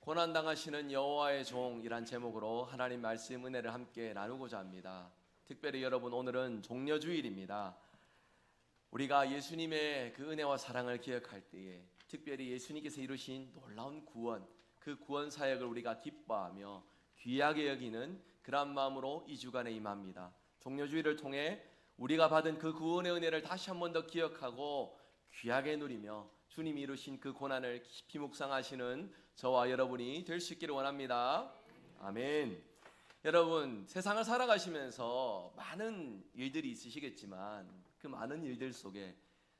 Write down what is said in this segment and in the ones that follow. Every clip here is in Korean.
고난당하시는 여호와의 종이란 제목으로 하나님 말씀 은혜를 함께 나누고자 합니다. 특별히 여러분, 오늘은 종려주일입니다. 우리가 예수님의 그 은혜와 사랑을 기억할 때에 특별히 예수님께서 이루신 놀라운 구원, 그 구원 사역을 우리가 기뻐하며 귀하게 여기는 그런 마음으로 이 주간에 임합니다. 종려주일을 통해 우리가 받은 그 구원의 은혜를 다시 한 번 더 기억하고 귀하게 누리며 주님이 이루신 그 고난을 깊이 묵상하시는 저와 여러분이 될 수 있기를 원합니다. 아멘. 여러분, 세상을 살아가시면서 많은 일들이 있으시겠지만 그 많은 일들 속에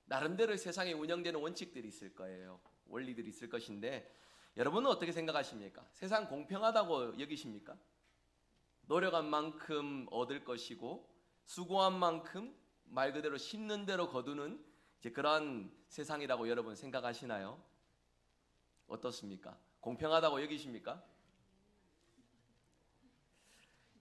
나름대로 세상에 운영되는 원칙들이 있을 거예요. 원리들이 있을 것인데 여러분은 어떻게 생각하십니까? 세상 공평하다고 여기십니까? 노력한 만큼 얻을 것이고 수고한 만큼 말 그대로 심는 대로 거두는 그러한 세상이라고 여러분 생각하시나요? 어떻습니까? 공평하다고 여기십니까?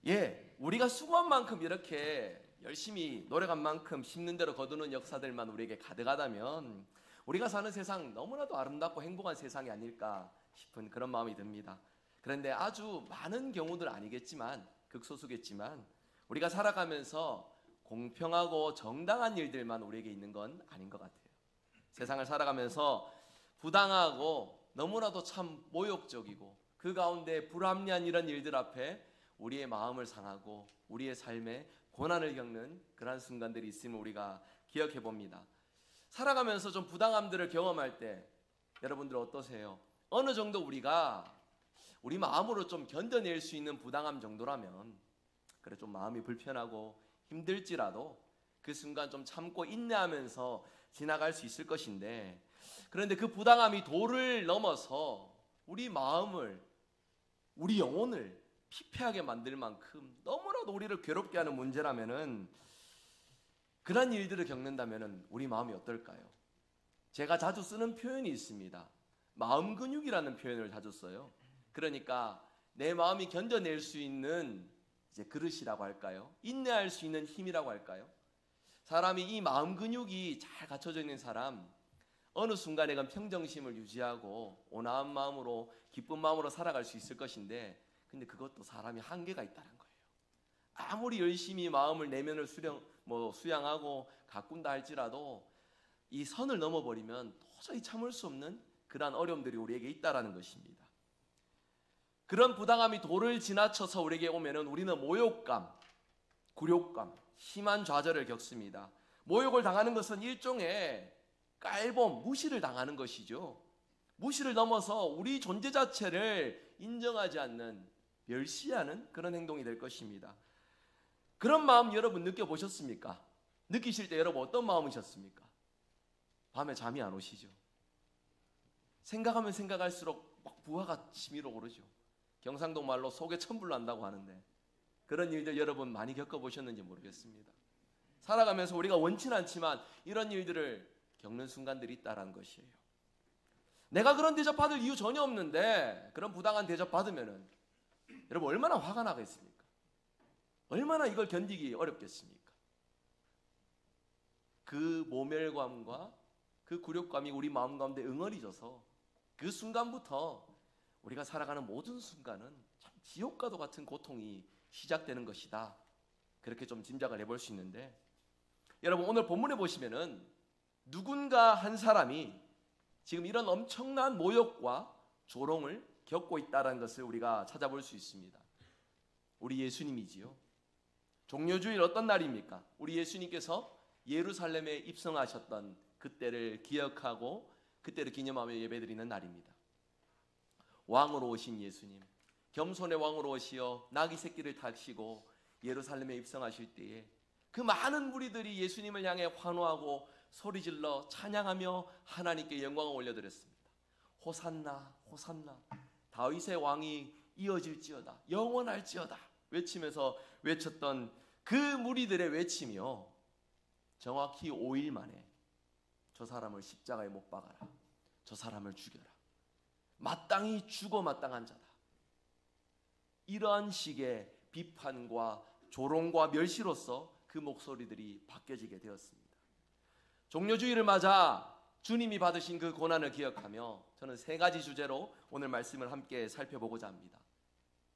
예, 우리가 수고한 만큼 이렇게 열심히 노력한 만큼 심는 대로 거두는 역사들만 우리에게 가득하다면 우리가 사는 세상 너무나도 아름답고 행복한 세상이 아닐까 싶은 그런 마음이 듭니다. 그런데 아주 많은 경우들 아니겠지만, 극소수겠지만 우리가 살아가면서 공평하고 정당한 일들만 우리에게 있는 건 아닌 것 같아요. 세상을 살아가면서 부당하고 너무나도 참 모욕적이고 그 가운데 불합리한 이런 일들 앞에 우리의 마음을 상하고 우리의 삶에 고난을 겪는 그러한 순간들이 있음을 우리가 기억해 봅니다. 살아가면서 좀 부당함들을 경험할 때 여러분들 어떠세요? 어느 정도 우리가 우리 마음으로 좀 견뎌낼 수 있는 부당함 정도라면 그래 좀 마음이 불편하고 힘들지라도 그 순간 좀 참고 인내하면서 지나갈 수 있을 것인데, 그런데 그 부당함이 도를 넘어서 우리 마음을, 우리 영혼을 피폐하게 만들 만큼 너무나도 우리를 괴롭게 하는 문제라면은, 그런 일들을 겪는다면은 우리 마음이 어떨까요? 제가 자주 쓰는 표현이 있습니다. 마음 근육이라는 표현을 자주 써요. 그러니까 내 마음이 견뎌낼 수 있는 그릇이라고 할까요? 인내할 수 있는 힘이라고 할까요? 사람이 이 마음 근육이 잘 갖춰져 있는 사람, 어느 순간에건 평정심을 유지하고 온화한 마음으로 기쁜 마음으로 살아갈 수 있을 것인데, 근데 그것도 사람이 한계가 있다는 거예요. 아무리 열심히 마음을 내면을 수양하고 가꾼다 할지라도 이 선을 넘어버리면 도저히 참을 수 없는 그러한 어려움들이 우리에게 있다라는 것입니다. 그런 부당함이 도를 지나쳐서 우리에게 오면은 우리는 모욕감, 굴욕감, 심한 좌절을 겪습니다. 모욕을 당하는 것은 일종의 깔봄, 무시를 당하는 것이죠. 무시를 넘어서 우리 존재 자체를 인정하지 않는, 멸시하는 그런 행동이 될 것입니다. 그런 마음 여러분 느껴보셨습니까? 느끼실 때 여러분 어떤 마음이셨습니까? 밤에 잠이 안 오시죠? 생각하면 생각할수록 막 부하가 치밀어 오르죠. 경상도 말로 속에 천불 난다고 하는데 그런 일들 여러분 많이 겪어보셨는지 모르겠습니다. 살아가면서 우리가 원치는 않지만 이런 일들을 겪는 순간들이 있다는 것이에요. 내가 그런 대접 받을 이유 전혀 없는데 그런 부당한 대접 받으면은 여러분 얼마나 화가 나겠습니까? 얼마나 이걸 견디기 어렵겠습니까? 그 모멸감과 그 굴욕감이 우리 마음 가운데 응어리져서 그 순간부터 우리가 살아가는 모든 순간은 참 지옥과도 같은 고통이 시작되는 것이다. 그렇게 좀 짐작을 해볼 수 있는데, 여러분 오늘 본문에 보시면은 누군가 한 사람이 지금 이런 엄청난 모욕과 조롱을 겪고 있다는 것을 우리가 찾아볼 수 있습니다. 우리 예수님이지요. 종려주일 어떤 날입니까? 우리 예수님께서 예루살렘에 입성하셨던 그때를 기억하고 그때를 기념하며 예배드리는 날입니다. 왕으로 오신 예수님, 겸손의 왕으로 오시어 나귀 새끼를 타시고 예루살렘에 입성하실 때에 그 많은 무리들이 예수님을 향해 환호하고 소리질러 찬양하며 하나님께 영광을 올려드렸습니다. 호산나 호산나, 다윗의 왕이 이어질지어다, 영원할지어다 외치면서 외쳤던 그 무리들의 외침이요, 정확히 5일 만에 저 사람을 십자가에 못 박아라, 저 사람을 죽여라, 마땅히 죽어 마땅한 자다, 이러한 식의 비판과 조롱과 멸시로서 그 목소리들이 바뀌어지게 되었습니다. 종려주의를 맞아 주님이 받으신 그 고난을 기억하며 저는 세 가지 주제로 오늘 말씀을 함께 살펴보고자 합니다.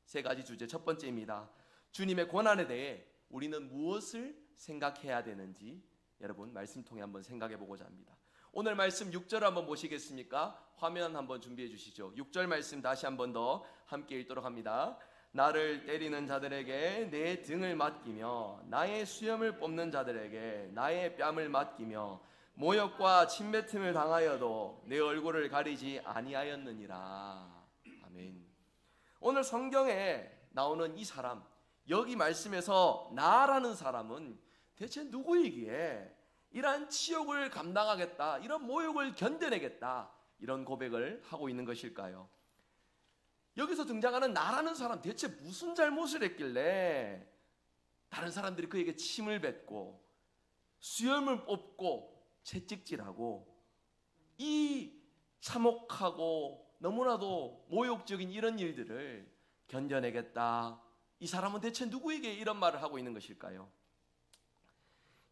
세 가지 주제. 첫 번째입니다. 주님의 고난에 대해 우리는 무엇을 생각해야 되는지 여러분 말씀 통해 한번 생각해 보고자 합니다. 오늘 말씀 6절 한번 보시겠습니까? 화면 한번 준비해 주시죠. 6절 말씀 다시 한번 더 함께 읽도록 합니다. 나를 때리는 자들에게 내 등을 맡기며 나의 수염을 뽑는 자들에게 나의 뺨을 맡기며 모욕과 침뱉음을 당하여도 내 얼굴을 가리지 아니하였느니라. 아멘. 오늘 성경에 나오는 이 사람, 여기 말씀에서 나라는 사람은 대체 누구이기에 이러한 치욕을 감당하겠다, 이런 모욕을 견뎌내겠다, 이런 고백을 하고 있는 것일까요? 여기서 등장하는 나라는 사람, 대체 무슨 잘못을 했길래 다른 사람들이 그에게 침을 뱉고 수염을 뽑고 채찍질하고 이 참혹하고 너무나도 모욕적인 이런 일들을 견뎌내겠다, 이 사람은 대체 누구에게 이런 말을 하고 있는 것일까요?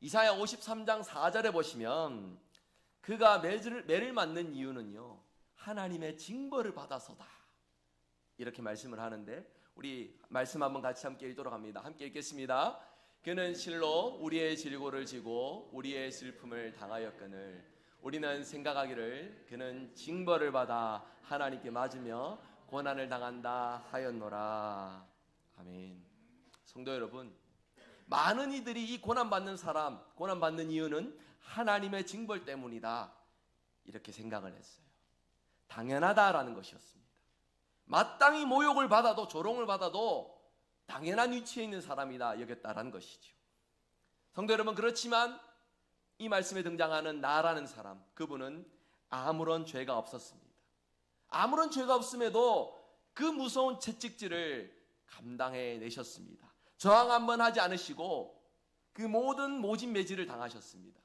이사야 53장 4절에 보시면 그가 매를 맞는 이유는요, 하나님의 징벌을 받아서다, 이렇게 말씀을 하는데, 우리 말씀 한번 같이 함께 읽도록 합니다. 함께 읽겠습니다. 그는 실로 우리의 질고를 지고 우리의 슬픔을 당하였거늘 우리는 생각하기를 그는 징벌을 받아 하나님께 맞으며 고난을 당한다 하였노라. 아멘. 성도 여러분, 많은 이들이 이 고난받는 사람, 고난받는 이유는 하나님의 징벌 때문이다, 이렇게 생각을 했어요. 당연하다라는 것이었습니다. 마땅히 모욕을 받아도, 조롱을 받아도 당연한 위치에 있는 사람이다 여겼다라는 것이죠. 성도 여러분, 그렇지만 이 말씀에 등장하는 나라는 사람, 그분은 아무런 죄가 없었습니다. 아무런 죄가 없음에도 그 무서운 채찍질을 감당해내셨습니다. 저항 한번 하지 않으시고 그 모든 모진 매질을 당하셨습니다.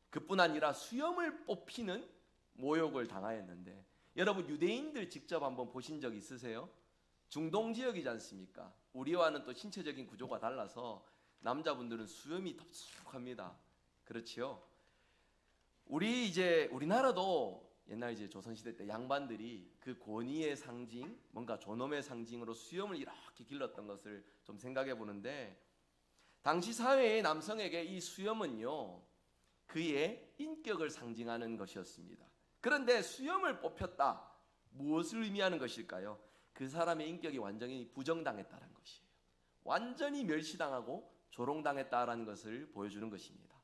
그뿐 아니라 수염을 뽑히는 모욕을 당하였는데, 여러분 유대인들 직접 한번 보신 적 있으세요? 중동 지역이지 않습니까? 우리와는 또 신체적인 구조가 달라서 남자분들은 수염이 덥수룩합니다. 그렇지요? 우리나라도 옛날 조선시대 때 양반들이 그 권위의 상징, 뭔가 존엄의 상징으로 수염을 이렇게 길렀던 것을 좀 생각해 보는데, 당시 사회의 남성에게 이 수염은요, 그의 인격을 상징하는 것이었습니다. 그런데 수염을 뽑혔다, 무엇을 의미하는 것일까요? 그 사람의 인격이 완전히 부정당했다는 것이에요. 완전히 멸시당하고 조롱당했다라는 것을 보여주는 것입니다.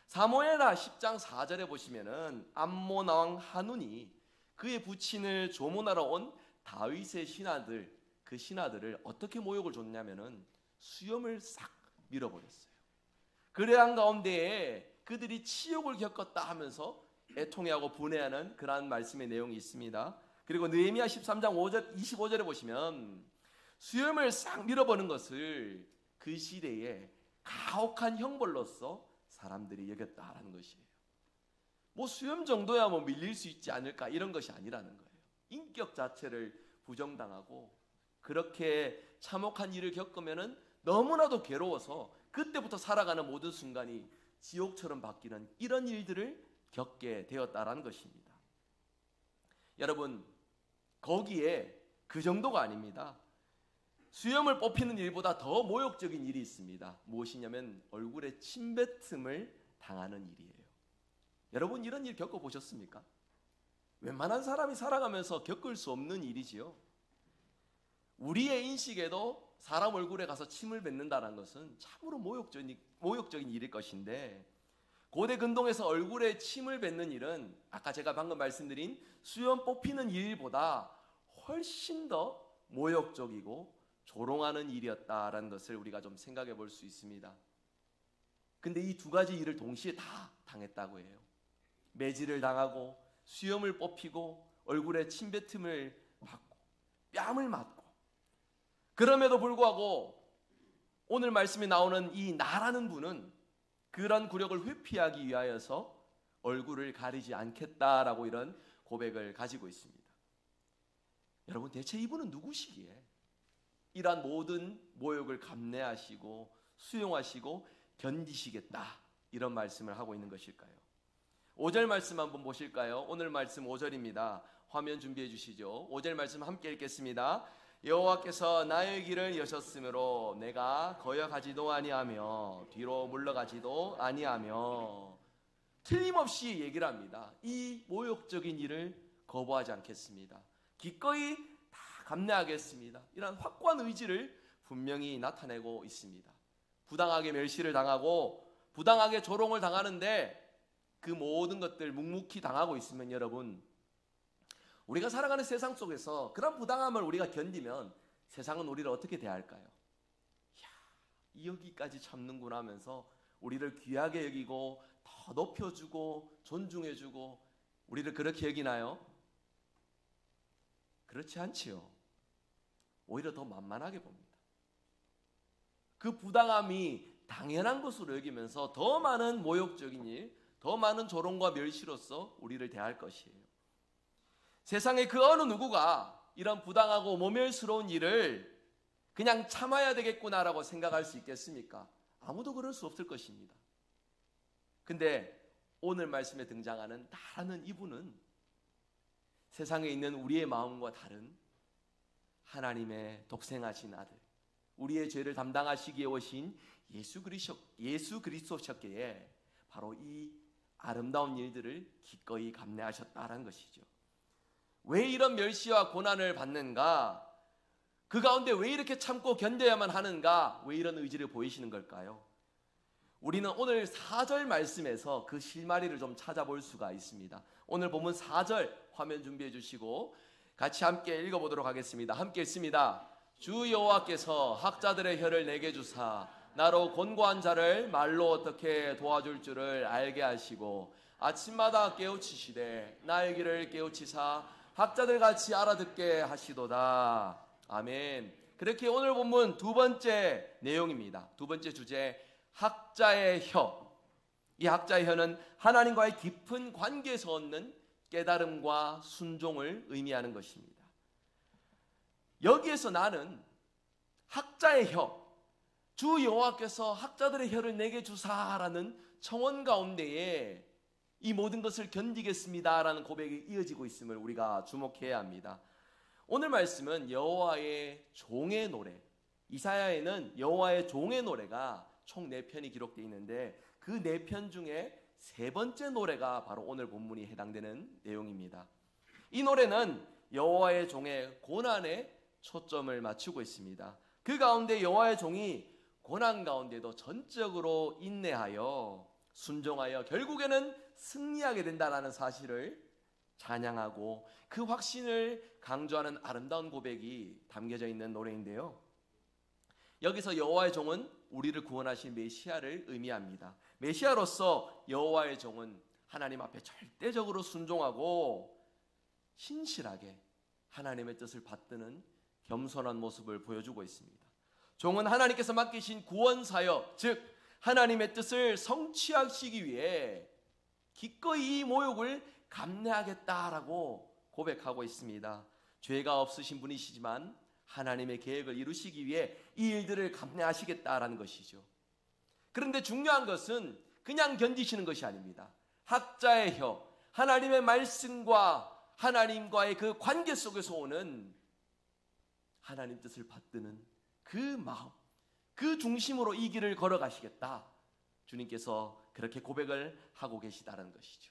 사무엘하 10장 4절에 보시면은 암몬 왕 하눈이 그의 부친을 조문하러 온 다윗의 신하들, 그 신하들을 어떻게 모욕을 줬냐면은 수염을 싹 밀어버렸어요. 그러한 가운데에 그들이 치욕을 겪었다 하면서 애통해하고 분해하는 그러한 말씀의 내용이 있습니다. 그리고 느헤미야 13장 25절에 보시면 수염을 싹 밀어버는 것을 그 시대에 가혹한 형벌로서 사람들이 여겼다라는 것이에요. 뭐 수염 정도야 뭐 밀릴 수 있지 않을까, 이런 것이 아니라는 거예요. 인격 자체를 부정당하고 그렇게 참혹한 일을 겪으면은 너무나도 괴로워서 그때부터 살아가는 모든 순간이 지옥처럼 바뀌는 이런 일들을 겪게 되었다라는 것입니다. 여러분, 거기에 그 정도가 아닙니다. 수염을 뽑히는 일보다 더 모욕적인 일이 있습니다. 무엇이냐면 얼굴에 침뱉음을 당하는 일이에요. 여러분, 이런 일 겪어보셨습니까? 웬만한 사람이 살아가면서 겪을 수 없는 일이지요. 우리의 인식에도 사람 얼굴에 가서 침을 뱉는다는 것은 참으로 모욕적인 일일 것인데, 고대 근동에서 얼굴에 침을 뱉는 일은 아까 제가 방금 말씀드린 수염 뽑히는 일보다 훨씬 더 모욕적이고 조롱하는 일이었다라는 것을 우리가 좀 생각해 볼 수 있습니다. 근데 이 두 가지 일을 동시에 다 당했다고 해요. 매질을 당하고 수염을 뽑히고 얼굴에 침뱉음을 받고 뺨을 맞고, 그럼에도 불구하고 오늘 말씀에 나오는 이 나라는 분은 그런 굴욕을 회피하기 위하여서 얼굴을 가리지 않겠다라고 이런 고백을 가지고 있습니다. 여러분, 대체 이분은 누구시기에 이러한 모든 모욕을 감내하시고 수용하시고 견디시겠다, 이런 말씀을 하고 있는 것일까요? 5절 말씀 한번 보실까요? 오늘 말씀 5절입니다. 화면 준비해 주시죠. 5절 말씀 함께 읽겠습니다. 여호와께서 나의 길을 여셨으므로 내가 거역하지도 아니하며 뒤로 물러가지도 아니하며. 틀림없이 얘기를 합니다. 이 모욕적인 일을 거부하지 않겠습니다. 기꺼이 다 감내하겠습니다. 이런 확고한 의지를 분명히 나타내고 있습니다. 부당하게 멸시를 당하고 부당하게 조롱을 당하는데 그 모든 것들 묵묵히 당하고 있으면 여러분, 우리가 살아가는 세상 속에서 그런 부당함을 우리가 견디면 세상은 우리를 어떻게 대할까요? 이야, 여기까지 참는구나 하면서 우리를 귀하게 여기고 더 높여주고 존중해주고 우리를 그렇게 여기나요? 그렇지 않지요. 오히려 더 만만하게 봅니다. 그 부당함이 당연한 것으로 여기면서 더 많은 모욕적인 일, 더 많은 조롱과 멸시로서 우리를 대할 것이에요. 세상에 그 어느 누구가 이런 부당하고 모멸스러운 일을 그냥 참아야 되겠구나라고 생각할 수 있겠습니까? 아무도 그럴 수 없을 것입니다. 근데 오늘 말씀에 등장하는 다른 이분은 세상에 있는 우리의 마음과 다른 하나님의 독생하신 아들, 우리의 죄를 담당하시기에 오신 예수 그리스도셨기에 바로 이 아름다운 일들을 기꺼이 감내하셨다라는 것이죠. 왜 이런 멸시와 고난을 받는가? 그 가운데 왜 이렇게 참고 견뎌야만 하는가? 왜 이런 의지를 보이시는 걸까요? 우리는 오늘 4절 말씀에서 그 실마리를 좀 찾아볼 수가 있습니다. 오늘 본문 4절 화면 준비해 주시고 같이 함께 읽어보도록 하겠습니다. 함께 읽습니다. 주 여호와께서 학자들의 혀를 내게 주사 나로 곤고한 자를 말로 어떻게 도와줄 줄을 알게 하시고 아침마다 깨우치시되 나의 길을 깨우치사 학자들 같이 알아듣게 하시도다. 아멘. 그렇게 오늘 본문 두 번째 내용입니다. 두 번째 주제, 학자의 혀. 이 학자의 혀는 하나님과의 깊은 관계에서 얻는 깨달음과 순종을 의미하는 것입니다. 여기에서 나는 학자의 혀, 주 여호와께서 학자들의 혀를 내게 주사라는 청원 가운데에 이 모든 것을 견디겠습니다라는 고백이 이어지고 있음을 우리가 주목해야 합니다. 오늘 말씀은 여호와의 종의 노래, 이사야에는 여호와의 종의 노래가 총 4편이 기록되어 있는데 그 4편 중에 3번째 노래가 바로 오늘 본문이 해당되는 내용입니다. 이 노래는 여호와의 종의 고난에 초점을 맞추고 있습니다. 그 가운데 여호와의 종이 고난 가운데도 전적으로 인내하여 순종하여 결국에는 승리하게 된다는 사실을 찬양하고 그 확신을 강조하는 아름다운 고백이 담겨져 있는 노래인데요. 여기서 여호와의 종은 우리를 구원하신 메시아를 의미합니다. 메시아로서 여호와의 종은 하나님 앞에 절대적으로 순종하고 신실하게 하나님의 뜻을 받드는 겸손한 모습을 보여주고 있습니다. 종은 하나님께서 맡기신 구원 사역, 즉 하나님의 뜻을 성취하시기 위해 기꺼이 이 모욕을 감내하겠다라고 고백하고 있습니다. 죄가 없으신 분이시지만 하나님의 계획을 이루시기 위해 이 일들을 감내하시겠다라는 것이죠. 그런데 중요한 것은 그냥 견디시는 것이 아닙니다. 학자의 혀, 하나님의 말씀과 하나님과의 그 관계 속에서 오는 하나님 뜻을 받드는 그 마음, 그 중심으로 이 길을 걸어가시겠다. 주님께서 그렇게 고백을 하고 계시다는 것이죠.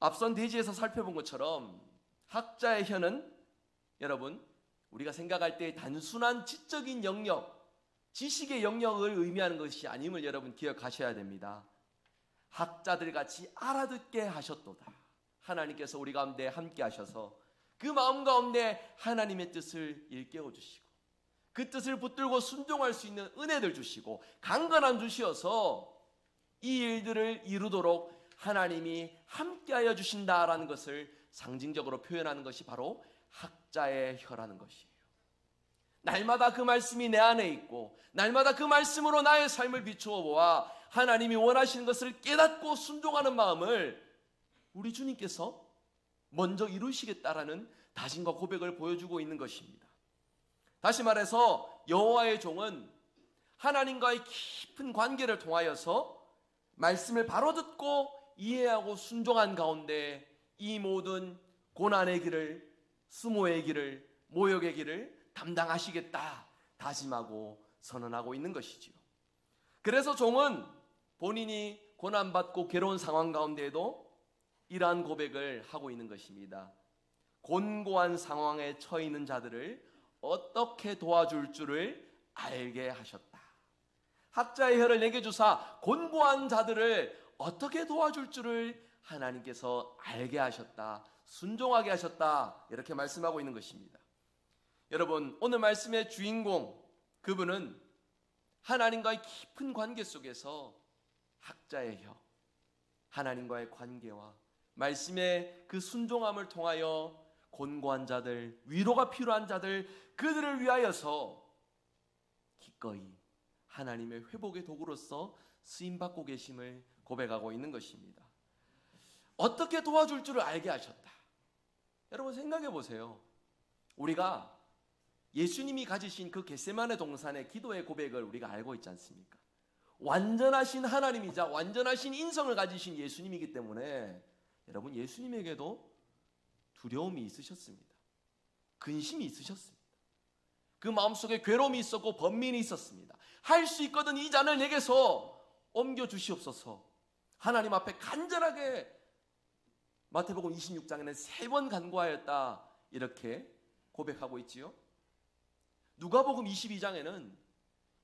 앞선 대지에서 살펴본 것처럼 학자의 혀는 여러분 우리가 생각할 때 단순한 지적인 영역, 지식의 영역을 의미하는 것이 아님을 여러분 기억하셔야 됩니다. 학자들 같이 알아듣게 하셨도다. 하나님께서 우리 가운데 함께 하셔서 그 마음 가운데 하나님의 뜻을 일깨워 주시고 그 뜻을 붙들고 순종할 수 있는 은혜를 주시고 강건함 주시어서 이 일들을 이루도록 하나님이 함께하여 주신다라는 것을 상징적으로 표현하는 것이 바로 학자의 혀라는 것이에요. 날마다 그 말씀이 내 안에 있고 날마다 그 말씀으로 나의 삶을 비추어 보아 하나님이 원하시는 것을 깨닫고 순종하는 마음을 우리 주님께서 먼저 이루시겠다라는 다짐과 고백을 보여주고 있는 것입니다. 다시 말해서 여호와의 종은 하나님과의 깊은 관계를 통하여서 말씀을 바로 듣고 이해하고 순종한 가운데 이 모든 고난의 길을, 수모의 길을, 모욕의 길을 담당하시겠다 다짐하고 선언하고 있는 것이지요. 그래서 종은 본인이 고난받고 괴로운 상황 가운데에도 이러한 고백을 하고 있는 것입니다. 곤고한 상황에 처해 있는 자들을 어떻게 도와줄 줄을 알게 하셨다. 학자의 혀를 내게 주사 곤고한 자들을 어떻게 도와줄 줄을 하나님께서 알게 하셨다. 순종하게 하셨다. 이렇게 말씀하고 있는 것입니다. 여러분, 오늘 말씀의 주인공, 그분은 하나님과의 깊은 관계 속에서 학자의 혀, 하나님과의 관계와 말씀의 그 순종함을 통하여 곤고한 자들, 위로가 필요한 자들, 그들을 위하여서 기꺼이 하나님의 회복의 도구로서 쓰임받고 계심을 고백하고 있는 것입니다. 어떻게 도와줄 줄을 알게 하셨다. 여러분 생각해 보세요. 우리가 예수님이 가지신 그 겟세마네 동산의 기도의 고백을 우리가 알고 있지 않습니까? 완전하신 하나님이자 완전하신 인성을 가지신 예수님이기 때문에 여러분 예수님에게도 두려움이 있으셨습니다. 근심이 있으셨습니다. 그 마음속에 괴로움이 있었고 번민이 있었습니다. 할 수 있거든 이 잔을 내게서 옮겨주시옵소서. 하나님 앞에 간절하게 마태복음 26장에는 3번 간구하였다 이렇게 고백하고 있지요. 누가복음 22장에는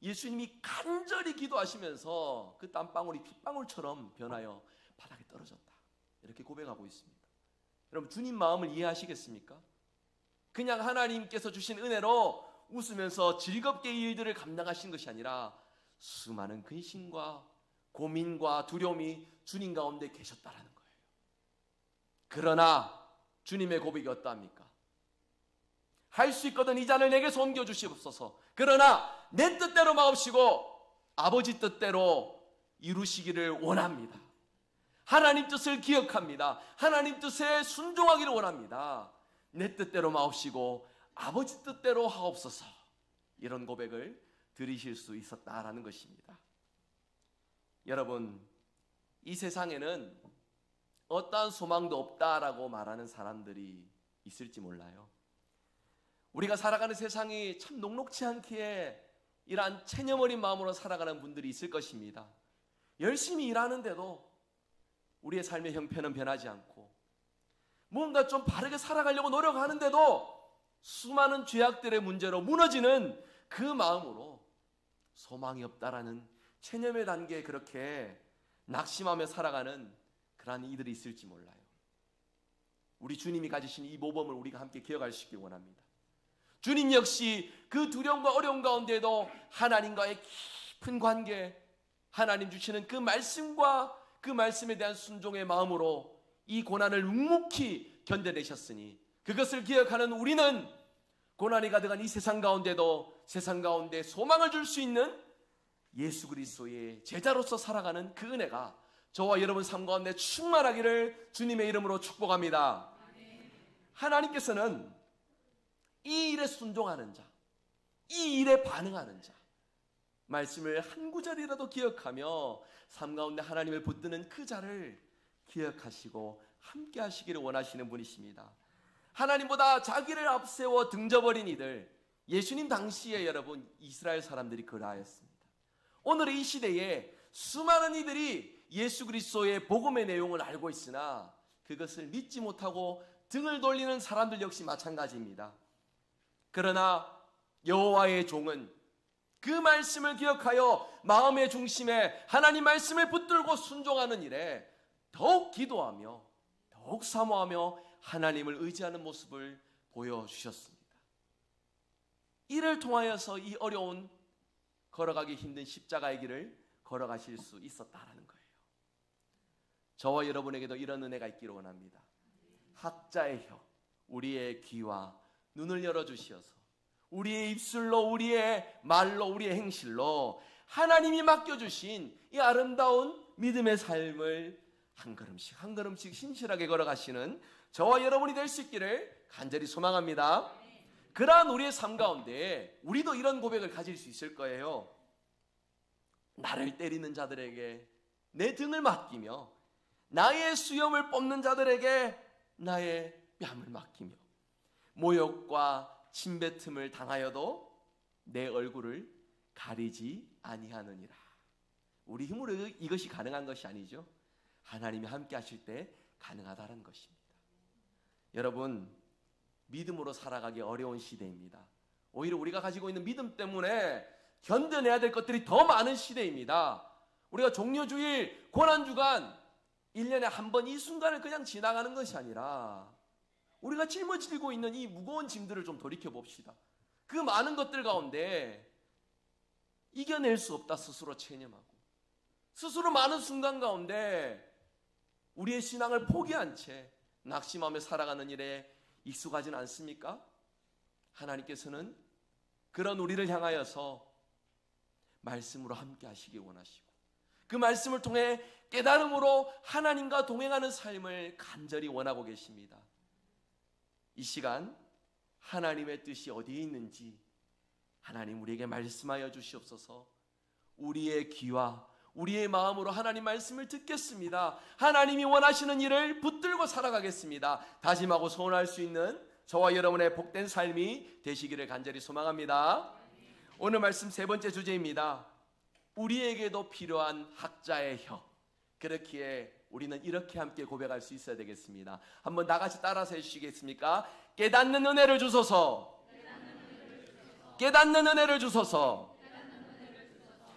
예수님이 간절히 기도하시면서 그 땀방울이 핏방울처럼 변하여 바닥에 떨어졌다 이렇게 고백하고 있습니다. 여러분 주님 마음을 이해하시겠습니까? 그냥 하나님께서 주신 은혜로 웃으면서 즐겁게 이 일들을 감당하신 것이 아니라 수많은 근심과 고민과 두려움이 주님 가운데 계셨다라는 거예요. 그러나 주님의 고백이 어떠합니까? 할 수 있거든 이 잔을 내게서 옮겨주시옵소서. 그러나 내 뜻대로 마옵시고 아버지 뜻대로 이루시기를 원합니다. 하나님 뜻을 기억합니다. 하나님 뜻에 순종하기를 원합니다. 내 뜻대로 마옵시고 아버지 뜻대로 하옵소서. 이런 고백을 드리실 수 있었다라는 것입니다. 여러분, 이 세상에는 어떠한 소망도 없다라고 말하는 사람들이 있을지 몰라요. 우리가 살아가는 세상이 참 녹록치 않기에 이러한 체념 어린 마음으로 살아가는 분들이 있을 것입니다. 열심히 일하는데도 우리의 삶의 형편은 변하지 않고 뭔가 좀 바르게 살아가려고 노력하는데도 수많은 죄악들의 문제로 무너지는 그 마음으로 소망이 없다라는 체념의 단계에 그렇게 낙심하며 살아가는 그러한 이들이 있을지 몰라요. 우리 주님이 가지신 이 모범을 우리가 함께 기억할 수 있길 원합니다. 주님 역시 그 두려움과 어려움 가운데에도 하나님과의 깊은 관계, 하나님 주시는 그 말씀과 그 말씀에 대한 순종의 마음으로 이 고난을 묵묵히 견뎌내셨으니 그것을 기억하는 우리는 고난이 가득한 이 세상 가운데도 세상 가운데 소망을 줄 수 있는 예수 그리스도의 제자로서 살아가는 그 은혜가 저와 여러분 삶 가운데 충만하기를 주님의 이름으로 축복합니다. 하나님께서는 이 일에 순종하는 자, 이 일에 반응하는 자, 말씀을 한 구절이라도 기억하며 삶 가운데 하나님을 붙드는 그 자를 기억하시고 함께 하시기를 원하시는 분이십니다. 하나님보다 자기를 앞세워 등져버린 이들, 예수님 당시에 여러분 이스라엘 사람들이 그러하였습니다. 오늘의 이 시대에 수많은 이들이 예수 그리스도의 복음의 내용을 알고 있으나 그것을 믿지 못하고 등을 돌리는 사람들 역시 마찬가지입니다. 그러나 여호와의 종은 그 말씀을 기억하여 마음의 중심에 하나님 말씀을 붙들고 순종하는 일에 더욱 기도하며 더욱 사모하며 하나님을 의지하는 모습을 보여주셨습니다. 이를 통하여서 이 어려운 걸어가기 힘든 십자가의 길을 걸어가실 수 있었다라는 거예요. 저와 여러분에게도 이런 은혜가 있기를 원합니다. 학자의 혀, 우리의 귀와 눈을 열어주시어서 우리의 입술로, 우리의 말로, 우리의 행실로 하나님이 맡겨주신 이 아름다운 믿음의 삶을 한 걸음씩 한 걸음씩 신실하게 걸어가시는 저와 여러분이 될 수 있기를 간절히 소망합니다. 그러한 우리의 삶 가운데 우리도 이런 고백을 가질 수 있을 거예요. 나를 때리는 자들에게 내 등을 맡기며 나의 수염을 뽑는 자들에게 나의 뺨을 맡기며 모욕과 침뱉음을 당하여도 내 얼굴을 가리지 아니하느니라. 우리 힘으로 이것이 가능한 것이 아니죠. 하나님이 함께 하실 때 가능하다는 것입니다. 여러분, 믿음으로 살아가기 어려운 시대입니다. 오히려 우리가 가지고 있는 믿음 때문에 견뎌내야 될 것들이 더 많은 시대입니다. 우리가 종료주일, 고난주간 1년에 한 번 이 순간을 그냥 지나가는 것이 아니라 우리가 짊어지고 있는 이 무거운 짐들을 좀 돌이켜봅시다. 그 많은 것들 가운데 이겨낼 수 없다 스스로 체념하고 스스로 많은 순간 가운데 우리의 신앙을 포기한 채 낙심하며 살아가는 일에 익숙하진 않습니까? 하나님께서는 그런 우리를 향하여서 말씀으로 함께 하시기 원하시고 그 말씀을 통해 깨달음으로 하나님과 동행하는 삶을 간절히 원하고 계십니다. 이 시간 하나님의 뜻이 어디에 있는지 하나님 우리에게 말씀하여 주시옵소서. 우리의 귀와 우리의 마음으로 하나님 말씀을 듣겠습니다. 하나님이 원하시는 일을 붙들고 살아가겠습니다. 다짐하고 소원할 수 있는 저와 여러분의 복된 삶이 되시기를 간절히 소망합니다. 오늘 말씀 세 번째 주제입니다. 우리에게도 필요한 학자의 혀. 그렇기에 우리는 이렇게 함께 고백할 수 있어야 되겠습니다. 한번 나같이 따라서 해주시겠습니까? 깨닫는 은혜를 주소서. 깨닫는 은혜를 주소서.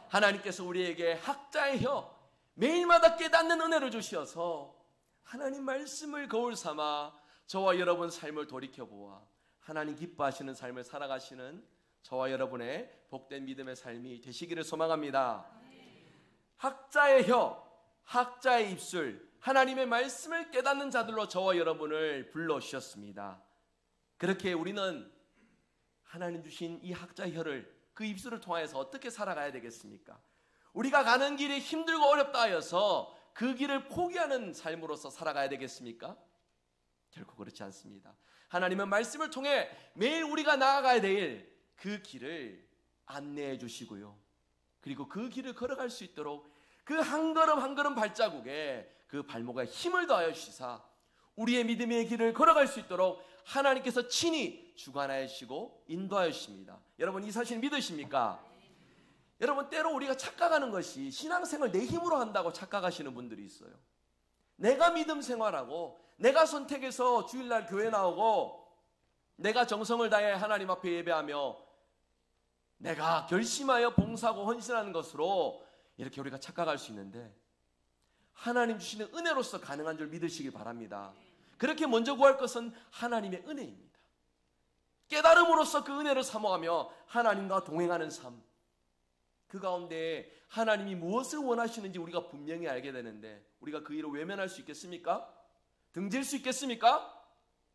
하나님께서 우리에게 학자의 혀, 매일마다 깨닫는 은혜를 주셔서 하나님 말씀을 거울 삼아 저와 여러분 삶을 돌이켜보아 하나님 기뻐하시는 삶을 살아가시는 저와 여러분의 복된 믿음의 삶이 되시기를 소망합니다. 학자의 혀, 학자의 입술, 하나님의 말씀을 깨닫는 자들로 저와 여러분을 불러주셨습니다. 그렇게 우리는 하나님 주신 이 학자의 혀를, 그 입술을 통하여서 어떻게 살아가야 되겠습니까? 우리가 가는 길이 힘들고 어렵다 하여서 그 길을 포기하는 삶으로서 살아가야 되겠습니까? 결코 그렇지 않습니다. 하나님은 말씀을 통해 매일 우리가 나아가야 될 그 길을 안내해 주시고요. 그리고 그 길을 걸어갈 수 있도록 그 한 걸음 한 걸음 발자국에 그 발목에 힘을 더하여 주시사 우리의 믿음의 길을 걸어갈 수 있도록 하나님께서 친히 주관하여 주시고 인도하여 주십니다. 여러분 이 사실 믿으십니까? 여러분 때로 우리가 착각하는 것이 신앙생활 내 힘으로 한다고 착각하시는 분들이 있어요. 내가 믿음 생활하고 내가 선택해서 주일날 교회 나오고 내가 정성을 다해 하나님 앞에 예배하며 내가 결심하여 봉사하고 헌신하는 것으로 이렇게 우리가 착각할 수 있는데 하나님 주시는 은혜로서 가능한 줄 믿으시길 바랍니다. 그렇게 먼저 구할 것은 하나님의 은혜입니다. 깨달음으로써 그 은혜를 사모하며 하나님과 동행하는 삶, 그 가운데 하나님이 무엇을 원하시는지 우리가 분명히 알게 되는데 우리가 그 일을 외면할 수 있겠습니까? 등질 수 있겠습니까?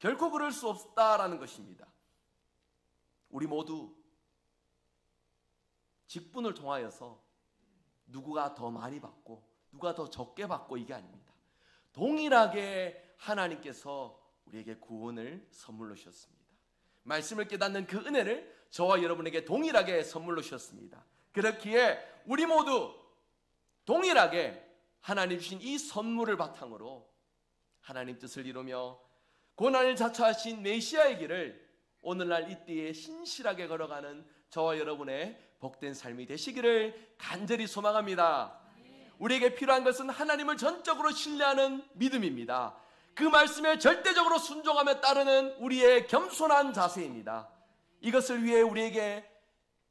결코 그럴 수 없다라는 것입니다. 우리 모두 직분을 통하여서 누구가 더 많이 받고 누가 더 적게 받고 이게 아닙니다. 동일하게 하나님께서 우리에게 구원을 선물로 주셨습니다. 말씀을 깨닫는 그 은혜를 저와 여러분에게 동일하게 선물로 주셨습니다. 그렇기에 우리 모두 동일하게 하나님 주신 이 선물을 바탕으로 하나님 뜻을 이루며 고난을 자처하신 메시아의 길을 오늘날 이때에 신실하게 걸어가는 저와 여러분의 복된 삶이 되시기를 간절히 소망합니다. 우리에게 필요한 것은 하나님을 전적으로 신뢰하는 믿음입니다. 그 말씀에 절대적으로 순종하며 따르는 우리의 겸손한 자세입니다. 이것을 위해 우리에게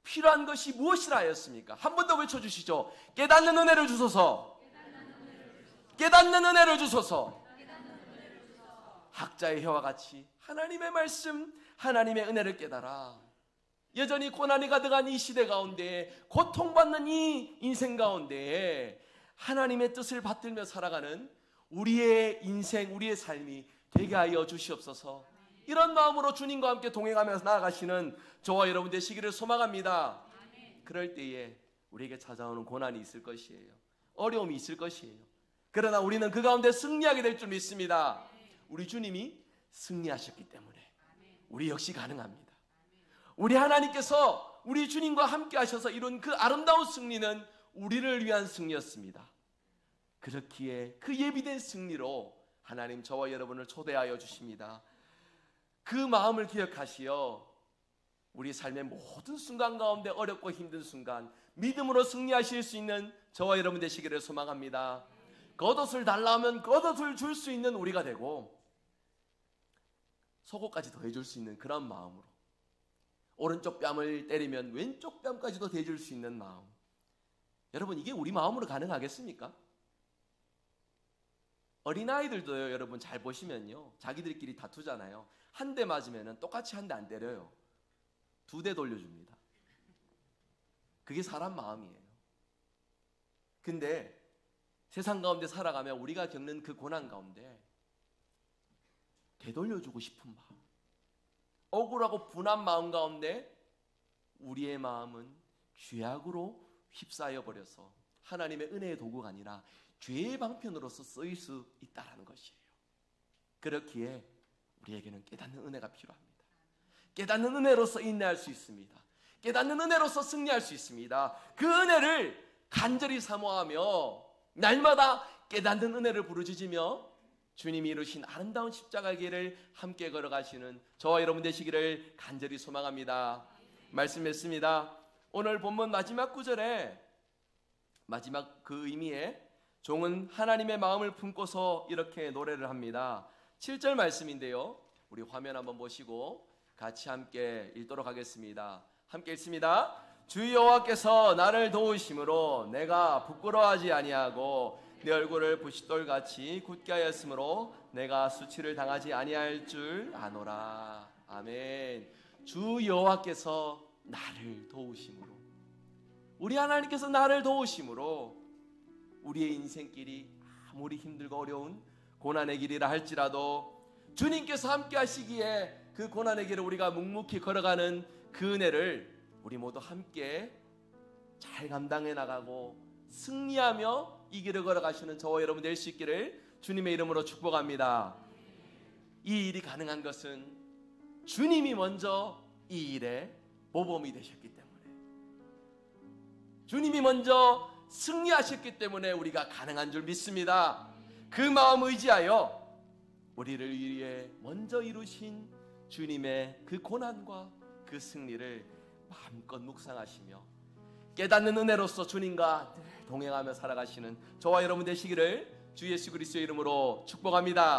필요한 것이 무엇이라 하였습니까? 한 번 더 외쳐주시죠. 깨닫는 은혜를 주소서. 깨닫는 은혜를 주소서. 학자의 혀와 같이 하나님의 말씀, 하나님의 은혜를 깨달아 여전히 고난이 가득한 이 시대 가운데 고통받는 이 인생 가운데 하나님의 뜻을 받들며 살아가는 우리의 인생, 우리의 삶이 되게 하여 주시옵소서. 이런 마음으로 주님과 함께 동행하면서 나아가시는 저와 여러분 되시기를 소망합니다. 그럴 때에 우리에게 찾아오는 고난이 있을 것이에요. 어려움이 있을 것이에요. 그러나 우리는 그 가운데 승리하게 될 줄 믿습니다. 우리 주님이 승리하셨기 때문에 우리 역시 가능합니다. 우리 하나님께서 우리 주님과 함께 하셔서 이룬 그 아름다운 승리는 우리를 위한 승리였습니다. 그렇기에 그 예비된 승리로 하나님 저와 여러분을 초대하여 주십니다. 그 마음을 기억하시어 우리 삶의 모든 순간 가운데 어렵고 힘든 순간 믿음으로 승리하실 수 있는 저와 여러분 되시기를 소망합니다. 겉옷을 달라 하면 겉옷을 줄 수 있는 우리가 되고 속옷까지 더해줄 수 있는 그런 마음으로, 오른쪽 뺨을 때리면 왼쪽 뺨까지도 대줄 수 있는 마음. 여러분, 이게 우리 마음으로 가능하겠습니까? 어린아이들도요, 여러분 잘 보시면요, 자기들끼리 다투잖아요. 한 대 맞으면 똑같이 한 대 안 때려요. 2대 돌려줍니다. 그게 사람 마음이에요. 근데 세상 가운데 살아가며 우리가 겪는 그 고난 가운데 되돌려주고 싶은 마음, 억울하고 분한 마음 가운데 우리의 마음은 죄악으로 휩싸여 버려서 하나님의 은혜의 도구가 아니라 죄의 방편으로서 쓰일 수 있다는 것이에요. 그렇기에 우리에게는 깨닫는 은혜가 필요합니다. 깨닫는 은혜로서 인내할 수 있습니다. 깨닫는 은혜로서 승리할 수 있습니다. 그 은혜를 간절히 사모하며 날마다 깨닫는 은혜를 부르짖으며 주님이 이루신 아름다운 십자가의 길을 함께 걸어가시는 저와 여러분 되시기를 간절히 소망합니다. 말씀했습니다. 오늘 본문 마지막 구절에 마지막 그 의미에 종은 하나님의 마음을 품고서 이렇게 노래를 합니다. 7절 말씀인데요, 우리 화면 한번 보시고 같이 함께 읽도록 하겠습니다. 함께 읽습니다. 주 여호와께서 나를 도우심으로 내가 부끄러워하지 아니하고 내 얼굴을 부싯돌같이 굳게 하였으므로 내가 수치를 당하지 아니할 줄 아노라. 아멘. 주 여호와께서 나를 도우심으로, 우리 하나님께서 나를 도우심으로 우리의 인생길이 아무리 힘들고 어려운 고난의 길이라 할지라도 주님께서 함께 하시기에 그 고난의 길을 우리가 묵묵히 걸어가는 그 은혜를 우리 모두 함께 잘 감당해 나가고 승리하며 이 길을 걸어가시는 저와 여러분 될 수 있기를 주님의 이름으로 축복합니다. 이 일이 가능한 것은 주님이 먼저 이 일에 모범이 되셨기 때문에, 주님이 먼저 승리하셨기 때문에 우리가 가능한 줄 믿습니다. 그 마음 의지하여 우리를 위해 먼저 이루신 주님의 그 고난과 그 승리를 마음껏 묵상하시며 깨닫는 은혜로서 주님과 늘 동행하며 살아가시는 저와 여러분 되시기를 주 예수 그리스도의 이름으로 축복합니다.